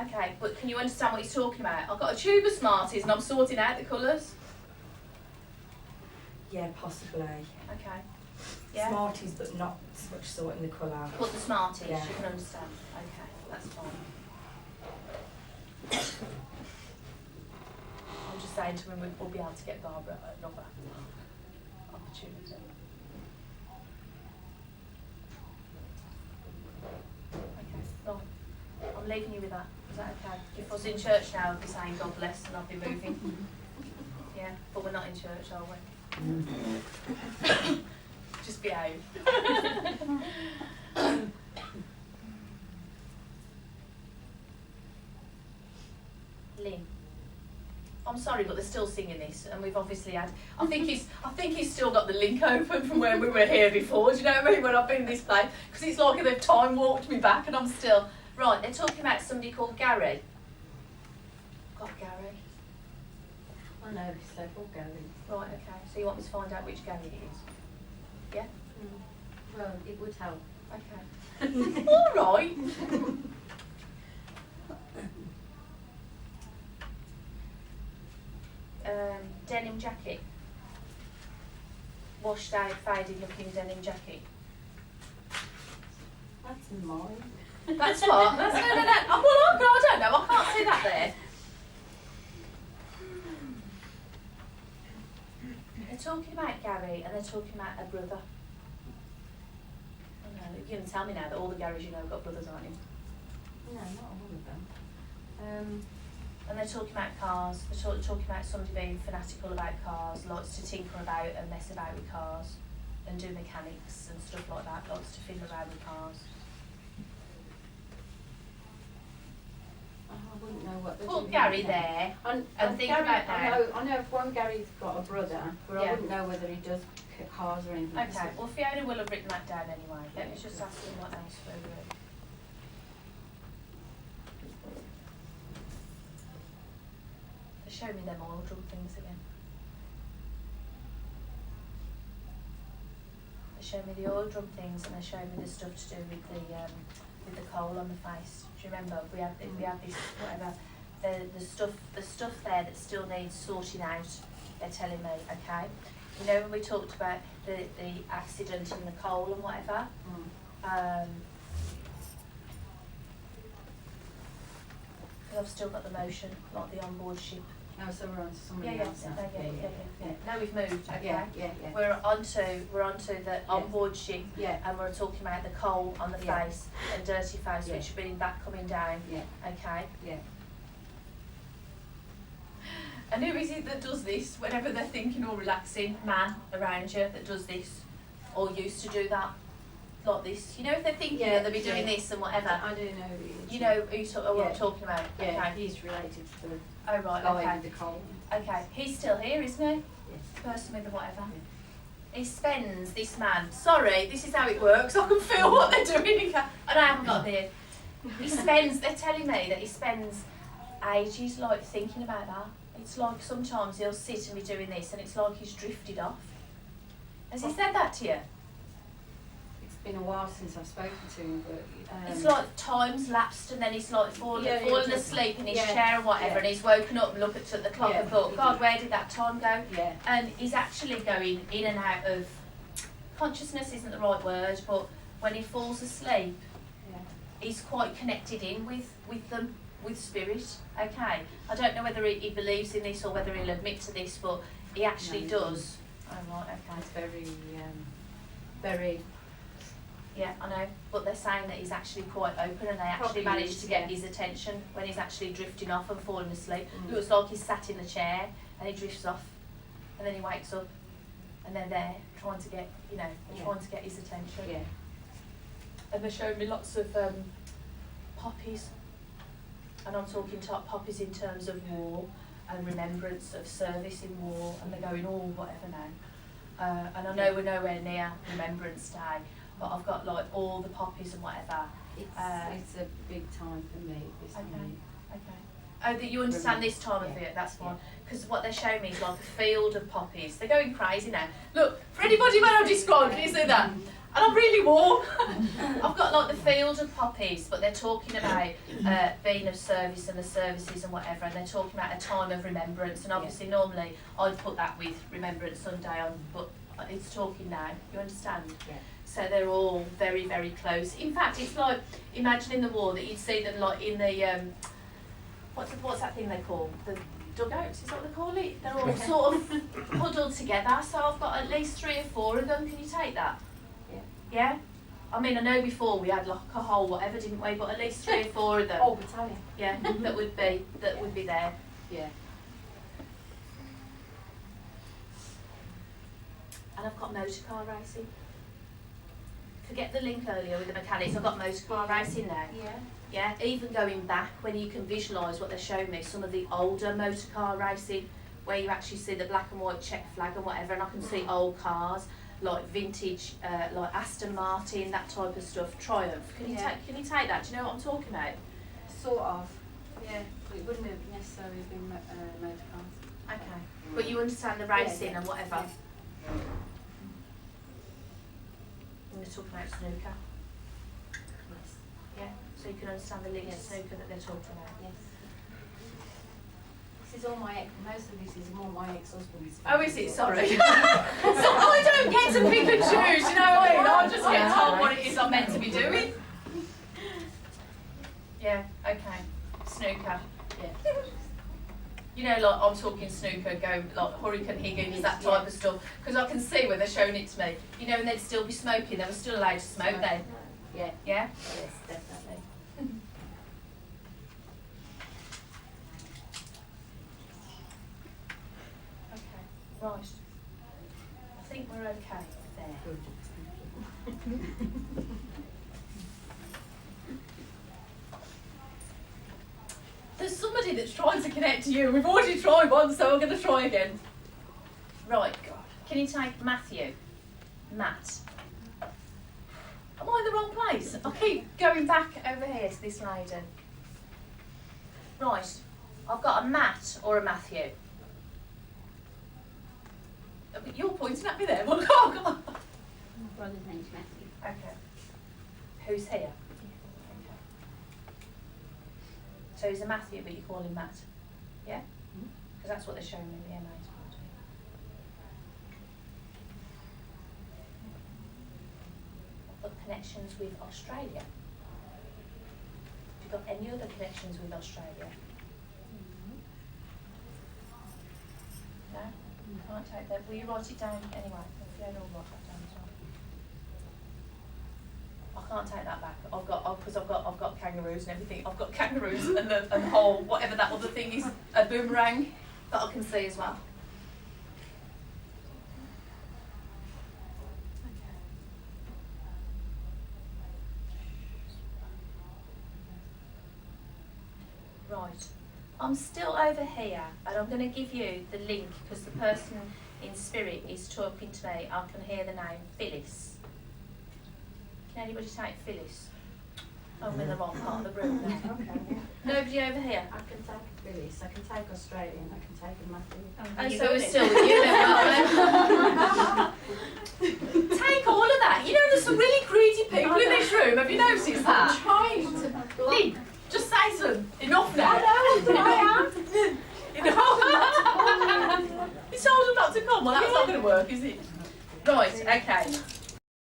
Okay, but can you understand what he's talking about? I've got a tube of Smarties and I'm sorting out the colours. Yeah, possibly. Okay. Yeah. Smarties, but not so much sorting the colour. Put the Smarties, Yeah. you can understand. Okay, that's fine. I'm just saying to him we'll be able to get Barbara another opportunity. Okay, right. I'm leaving you with that. Is that okay? If I was in church now, I'd be saying God bless and I'd be moving. Yeah, but we're not in church, are we? Just behave. Lynn. I'm sorry, but they're still singing this, and we've obviously had. I think he's still got the link open from when we were here before. Do you know what I mean? When I've been in this place, because it's like they've time walked me back, and I'm still right. They're talking about somebody called Gary. Got Gary. I know several Garys. Right. Okay. So you want me to find out which Gary it is? Yeah. Well, it would help. Okay. All right. Denim jacket. Washed out, faded looking denim jacket. That's mine. That's what? That's no. Oh, well, I don't know. I can't see that there. They're talking about Gary and they're talking about a brother. I know, you're going to tell me now that all the Garys you know have got brothers, aren't you? No, not all of them. And they're talking about cars. They're talking about somebody being fanatical about cars, likes to tinker about and mess about with cars and do mechanics and stuff like that, likes to fiddle around with cars. I wouldn't know what they're Put doing Gary now. there And think Gary, about that. I know if one Gary's got a brother, but Yeah. I wouldn't know whether he does cars or anything. Okay, well Fiona will have written that down anyway. Let me just ask them what else for show me them oil drum things again. They show me the oil drum things and they show me the stuff to do with the coal on the face. Do you remember we had this whatever the stuff there that still needs sorting out, they're telling me, okay? You know when we talked about the accident and the coal and whatever? Because I've still got the motion, like the onboard ship. Oh, so we're on to somebody else now. Yeah. Now we've moved, okay? Yeah. We're onto the onboard ship, Yeah. and we're talking about the coal on the Yeah. face and dirty face, Yeah. which have been that coming down, Yeah. okay? Yeah. And who is it that does this whenever they're thinking or relaxing? Man around you that does this, or used to do that, like this. You know, if they're thinking that they'll be doing this and whatever. I do know who he is. You know what I'm talking about. Yeah, Okay. he's related to the Oh right. guy Okay. with the coal. Okay. He's still here, isn't he? Yes. The person with the whatever. He spends, this man, sorry, this is how it works, I can feel what they're doing, and I haven't got a beard. He spends, they're telling me that he spends ages like thinking about that. It's like sometimes he'll sit and be doing this and it's like he's drifted off. Has he said that to you? It's been a while since I've spoken to him, but It's like time's lapsed and then he's like fallen asleep in his Yeah, chair and whatever, yeah. and he's woken up and looked at the clock Yeah, and thought, he God, did. where did that time go? yeah. And he's actually going in and out of, consciousness isn't the right word, but when he falls asleep, he's quite connected in with them, with spirit, okay? I don't know whether he believes in this or whether he'll admit to this, but he actually No, he does. Oh, right, okay. It's very, Yeah, I know, but they're saying that he's actually quite open and they actually Probably managed is, to get yeah. his attention when he's actually drifting off and falling asleep. Mm. Looks like he's sat in the chair and he drifts off and then he wakes up and they're there trying to get, trying to get his attention. yeah. And they're showing me lots of poppies, and I'm talking top poppies in terms of war and remembrance of service in war, and they're going, oh, whatever now. And I know we're nowhere near Remembrance Day, but I've got like all the poppies and whatever. It's a big time for me, this Okay. time. Okay. Oh, that you understand this time of year, that's fine. Because what they're showing me is like a field of poppies. They're going crazy now. Look, for anybody when I describe, can you see that? And I'm really warm. I've got like the field of poppies, but they're talking about being of service and the services and whatever, and they're talking about a time of remembrance. And obviously, normally I'd put that with Remembrance Sunday on, but it's talking now. You understand? Yeah. So they're all very, very close. In fact, it's like imagining the war that you'd see them like in the what's that thing they call the dugouts? Is that what they call it? They're all sort of huddled together. So I've got at least 3 or 4 of them. Can you take that? Yeah. Yeah? I mean, I know before we had like a whole whatever, didn't we? But at least 3 or 4 of them. Oh, battalion. Yeah, that would be there. Yeah. And I've got motor car racing. Forget the link earlier with the mechanics. I've got motor car racing now. Yeah. Yeah, even going back when you can visualise what they're showing me, some of the older motor car racing, where you actually see the black and white check flag and whatever, and I can see old cars like vintage, like Aston Martin, that type of stuff. Triumph. Can you take that? Do you know what I'm talking about? Sort of. Yeah. But it wouldn't have necessarily been motor cars. Okay. But you understand the racing and whatever. Yeah. And they're talking about snooker. Yes. Yeah. So you can understand the link to snooker that they're talking about. Yes. This is all most of this is more my ex-husband's. Oh, is it? Sorry. So I don't get to pick and choose, you know what I mean? I just get told what it is I'm meant to be doing. Yeah, okay. Snooker. Yeah. You know, like I'm talking snooker, go like Hurricane Higgins, that type of stuff. Because I can see where they're showing it to me. You know, and they'd still be smoking. They were still allowed to smoke then. Yeah. Yeah? Yes, definitely. Okay, right. I think we're okay there. There's somebody that's trying to connect to you. We've already tried once, so we're going to try again. Right, can you take Matthew? Matt. Am I in the wrong place? I keep going back over here to this lady. Right, I've got a Matt or a Matthew. You're pointing at me there. Well, oh, God. My brother's name's Matthew. Okay. Who's here? Okay. So he's a Matthew, but you call him Matt? Yeah? Because that's what they're showing me in the MA. I've got connections with Australia. Have you got any other connections with Australia? No? You can't take that. Will you write it down anyway? Fiona will write that down as well. I can't take that back. I've got kangaroos and everything. I've got kangaroos and the whole whatever that other thing is, a boomerang that I can see as well. Right, I'm still over here and I'm going to give you the link because the person in spirit is talking to me. I can hear the name Phyllis. Can anybody take Phyllis? I'm in the wrong part of the room now. Okay. Nobody over here? I can take Phyllis, I can take Australian, I can take a Matthew. Oh, so we're still with you then, aren't we? Take all of that. You know, there's some really greedy people in this room. Have you noticed that? Trying to Lynn, just say some. Enough now. I Enough. You told them not to come. Well, that's not going to work, is it? Right, okay.